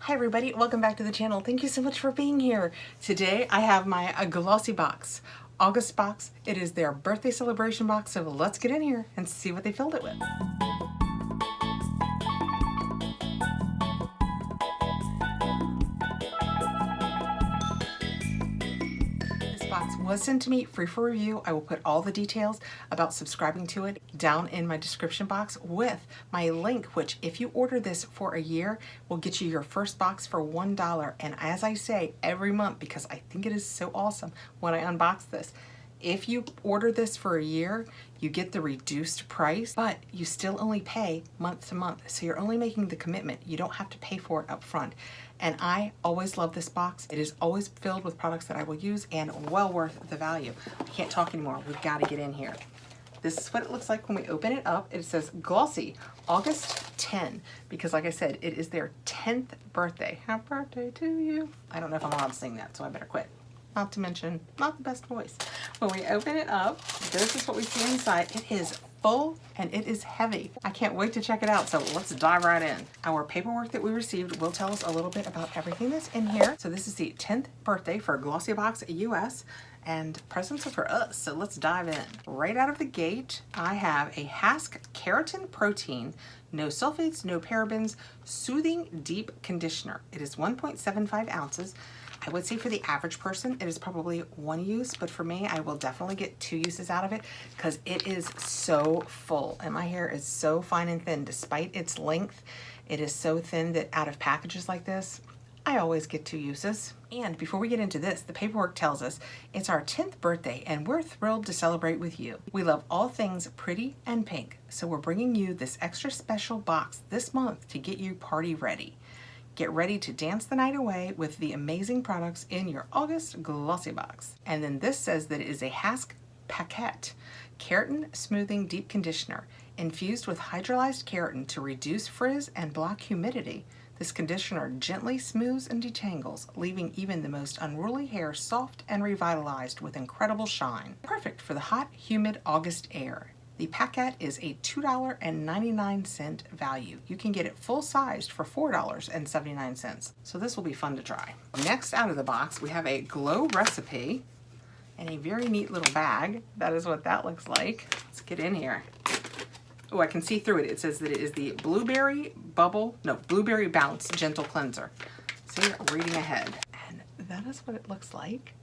Hi everybody, welcome back to the channel. Thank you so much for being here. Today I have my Glossybox August box. It is their birthday celebration box, so let's get in here and see what they filled it with. Box was sent to me free for review. I will put all the details about subscribing to it down in my description box with my link, which if you order this for a year will get you your first box for $1. And as I say every month, because I think it is so awesome when I unbox this, if you order this for a year, you get the reduced price, but you still only pay month to month. So you're only making the commitment. You don't have to pay for it up front. And I always love this box. It is always filled with products that I will use and well worth the value. I can't talk anymore. We've got to get in here. This is what it looks like when we open it up. It says Glossy, August 10, because like I said, it is their 10th birthday. Happy birthday to you. I don't know if I'm allowed to sing that, so I better quit. Not to mention, not the best voice. When we open it up, this is what we see inside. It is full and it is heavy. I can't wait to check it out, so let's dive right in. Our paperwork that we received will tell us a little bit about everything that's in here. So this is the 10th birthday for Glossybox US, and presents are for us, so let's dive in. Right out of the gate, I have a Hask Keratin Protein, no sulfates, no parabens, soothing deep conditioner. It is 1.75 ounces. I would say for the average person, it is probably one use, but for me, I will definitely get 2 uses out of it because it is so full and my hair is so fine and thin. Despite its length, it is so thin that out of packages like this, I always get 2 uses. And before we get into this, the paperwork tells us it's our 10th birthday and we're thrilled to celebrate with you. We love all things pretty and pink, so we're bringing you this extra special box this month to get you party ready. Get ready to dance the night away with the amazing products in your August Glossy box. And then this says that it is a Hask Paquette Keratin Smoothing Deep Conditioner infused with hydrolyzed keratin to reduce frizz and block humidity. This conditioner gently smooths and detangles, leaving even the most unruly hair soft and revitalized with incredible shine. Perfect for the hot, humid August air. The packet is a $2.99 value. You can get it full-sized for $4.79. So this will be fun to try. Next out of the box, we have a glow recipe and a very neat little bag. That is what that looks like. Let's get in here. Oh, I can see through it. It says that it is the Blueberry Bounce Gentle Cleanser. See, reading ahead. And that is what it looks like.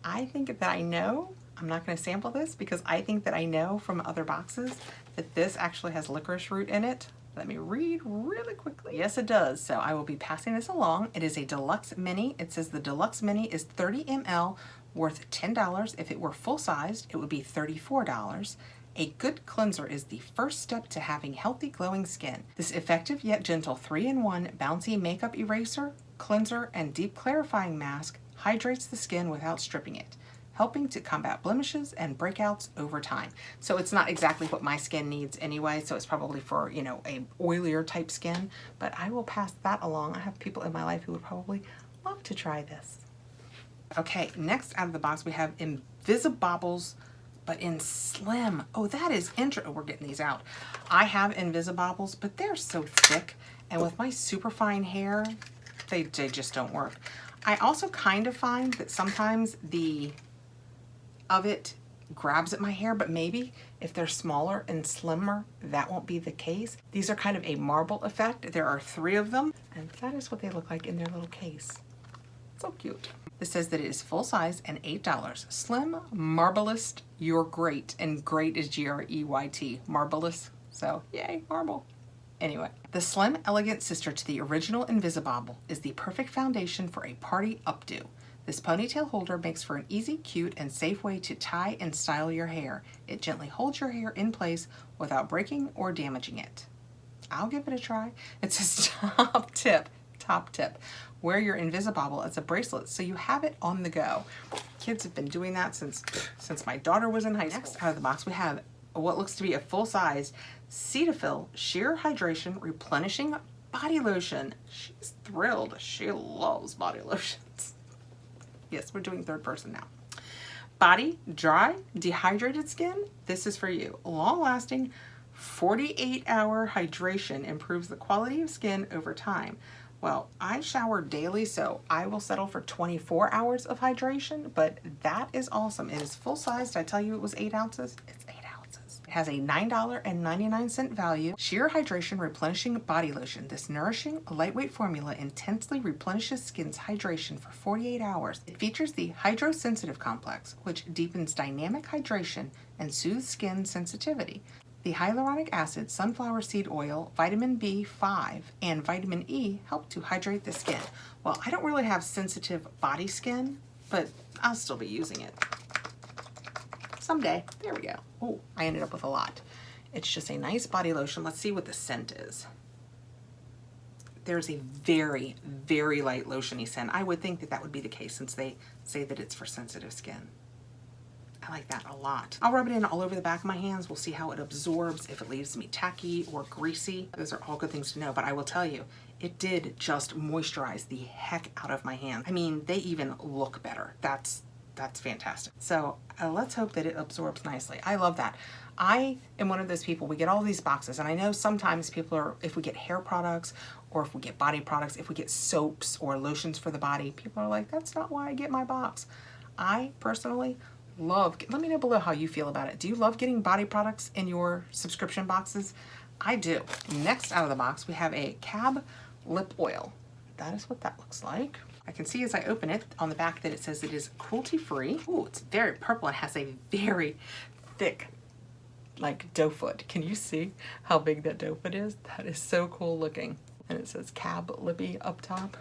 I think that I know, I'm not going to sample this because I think that I know from other boxes that this actually has licorice root in it. Let me read really quickly. Yes, it does. So I will be passing this along. It is a deluxe mini. It says the deluxe mini is 30 ml, worth $10. If it were full-sized, it would be $34. A good cleanser is the first step to having healthy, glowing skin. This effective yet gentle 3-in-1 bouncy makeup eraser, cleanser, and deep clarifying mask hydrates the skin without stripping it, helping to combat blemishes and breakouts over time. So it's not exactly what my skin needs anyway, so it's probably for, you know, a oilier type skin, but I will pass that along. I have people in my life who would probably love to try this. Okay, next out of the box we have Invisibobbles, but in slim. Oh, that is interesting. Oh, we're getting these out. I have Invisibobbles, but they're so thick, and with my super fine hair, they just don't work. I also kind of find that sometimes the of it grabs at my hair, but maybe if they're smaller and slimmer, that won't be the case. These are kind of a marble effect. There are 3 of them, and that is what they look like in their little case. So cute. This says that it is full size and $8. Slim, Marvelous, you're great, and great is G-R-E-Y-T, Marvelous. So yay, marble. Anyway, the slim, elegant sister to the original Invisibobble is the perfect foundation for a party updo. This ponytail holder makes for an easy, cute, and safe way to tie and style your hair. It gently holds your hair in place without breaking or damaging it. I'll give it a try. It says top tip. Wear your Invisibobble as a bracelet so you have it on the go. Kids have been doing that since my daughter was in high school. Next out of the box we have what looks to be a full-size Cetaphil Sheer Hydration Replenishing Body Lotion. She's thrilled. She loves body lotions. Yes, we're doing third person now. Body, dry, dehydrated skin, this is for you. Long-lasting, 48-hour hydration improves the quality of skin over time. Well, I shower daily, so I will settle for 24 hours of hydration, but that is awesome. It is full size. Did I tell you it was 8 ounces? It's 8 ounces. It has a $9.99 value. Sheer Hydration Replenishing Body Lotion. This nourishing, lightweight formula intensely replenishes skin's hydration for 48 hours. It features the Hydrosensitive Complex, which deepens dynamic hydration and soothes skin sensitivity. The hyaluronic acid, sunflower seed oil, vitamin B5, and vitamin E help to hydrate the skin. Well, I don't really have sensitive body skin, but I'll still be using it. Someday. There we go. Oh, I ended up with a lot. It's just a nice body lotion. Let's see what the scent is. There's a very, very light lotiony scent. I would think that that would be the case since they say that it's for sensitive skin. I like that a lot. I'll rub it in all over the back of my hands. We'll see how it absorbs, if it leaves me tacky or greasy. Those are all good things to know, but I will tell you, it did just moisturize the heck out of my hands. I mean, they even look better. That's fantastic. So let's hope that it absorbs nicely. I love that. I am one of those people, we get all these boxes, and I know sometimes people are, if we get hair products or if we get body products, if we get soaps or lotions for the body, people are like, that's not why I get my box. I personally love, let me know below how you feel about it. Do you love getting body products in your subscription boxes? I do. Next out of the box, we have a Cab lip oil. That is what that looks like. I can see as I open it on the back that it says it is cruelty-free. Ooh, it's very purple and has a very thick, like, doe foot. Can you see how big that doe foot is? That is so cool looking. And it says Cab Lippy up top.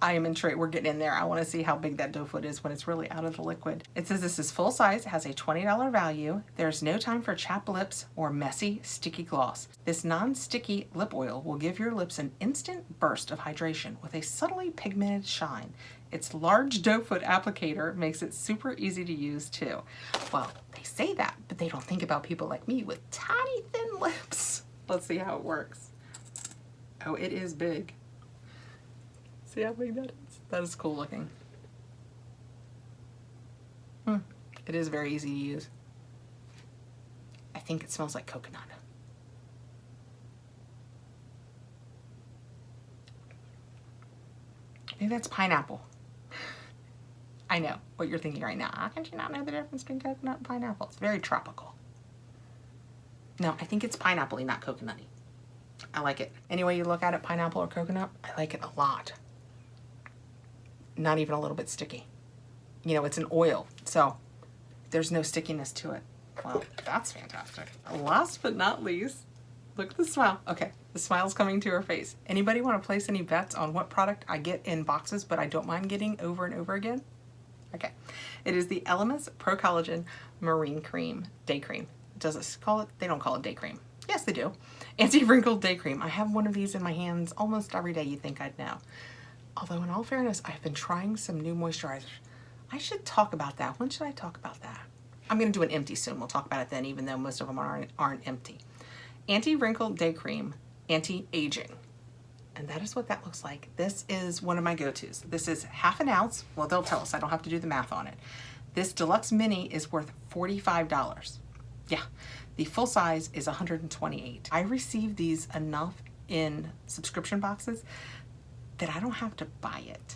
I am intrigued. We're getting in there. I want to see how big that doe foot is when it's really out of the liquid. It says this is full size, has a $20 value. There's no time for chapped lips or messy, sticky gloss. This non-sticky lip oil will give your lips an instant burst of hydration with a subtly pigmented shine. Its large doe foot applicator makes it super easy to use too. Well, they say that, but they don't think about people like me with tiny thin lips. Let's see how it works. Oh, it is big. See how big that is? That is cool looking. It is very easy to use. I think it smells like coconut. Maybe that's pineapple. I know what you're thinking right now. How can you not know the difference between coconut and pineapple? It's very tropical. No, I think it's pineapple-y, not coconutty. I like it. Any way you look at it, pineapple or coconut, I like it a lot. Not even a little bit sticky. You know, it's an oil, so there's no stickiness to it. Well, that's fantastic. Last but not least, look at the smile. Okay, the smile's coming to her face. Anybody want to place any bets on what product I get in boxes, but I don't mind getting over and over again? Okay, it is the Elemis Pro-Collagen Marine Cream, Day Cream. Does it call it? They don't call it day cream. Yes, they do. Anti-Wrinkle Day Cream. I have one of these in my hands almost every day. You'd think I'd know. Although in all fairness, I've been trying some new moisturizers. I should talk about that. When should I talk about that? I'm going to do an empty soon. We'll talk about it then, even though most of them aren't empty. Anti-Wrinkle Day Cream, Anti-Aging. And that is what that looks like. This is one of my go-tos. This is half an ounce. Well, they'll tell us. I don't have to do the math on it. This deluxe mini is worth $45. Yeah, the full size is $128. I received these enough in subscription boxes that I don't have to buy it.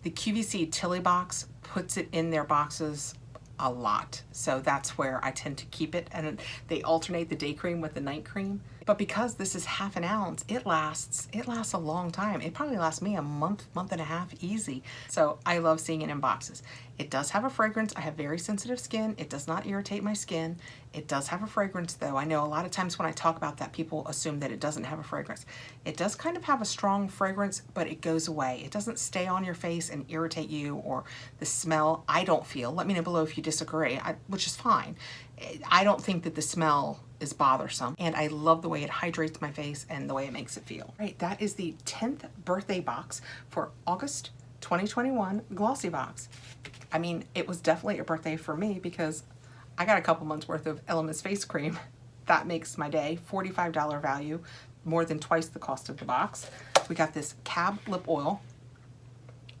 The QVC Tilly box puts it in their boxes a lot, so that's where I tend to keep it, and they alternate the day cream with the night cream. But because this is half an ounce, it lasts a long time. It probably lasts me a month and a half easy. So I love seeing it in boxes. It does have a fragrance. I have very sensitive skin. It does not irritate my skin. It does have a fragrance though. I know a lot of times when I talk about that, people assume that it doesn't have a fragrance. It does kind of have a strong fragrance, but it goes away. It doesn't stay on your face and irritate you, or the smell, I don't feel. Let me know below if you disagree, which is fine. I don't think that the smell is bothersome, and I love the way it hydrates my face and the way it makes it feel. Right, that is the 10th birthday box for August 2021 Glossybox. I mean, it was definitely a birthday for me because I got a couple months worth of Elemis face cream. That makes my day. $45 value, more than twice the cost of the box. We got this Cab lip oil,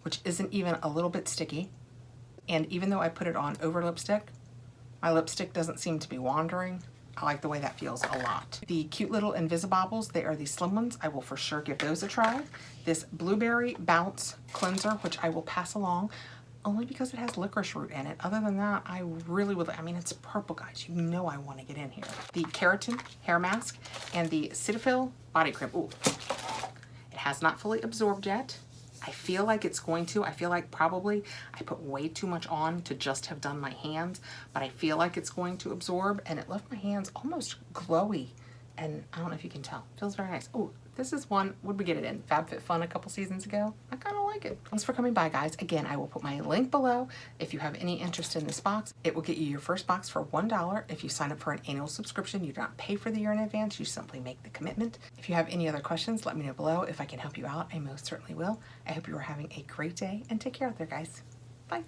which isn't even a little bit sticky. And even though I put it on over lipstick, my lipstick doesn't seem to be wandering. I like the way that feels a lot. The cute little Invisibobbles, they are the slim ones. I will for sure give those a try. This Blueberry Bounce Cleanser, which I will pass along only because it has licorice root in it. Other than that, I really would, I mean, it's purple, guys. You know I want to get in here. The Keratin Hair Mask and the Cetaphil Body Cream. Ooh, it has not fully absorbed yet. I feel like it's going to. I feel like probably I put way too much on to just have done my hands, but I feel like it's going to absorb, and it left my hands almost glowy. And I don't know if you can tell. Feels very nice. Oh, this is one, would we get it in? FabFitFun a couple seasons ago. I kind of like it. Thanks for coming by, guys. Again, I will put my link below. If you have any interest in this box, it will get you your first box for $1. If you sign up for an annual subscription, you do not pay for the year in advance. You simply make the commitment. If you have any other questions, let me know below. If I can help you out, I most certainly will. I hope you are having a great day, and take care out there, guys. Bye.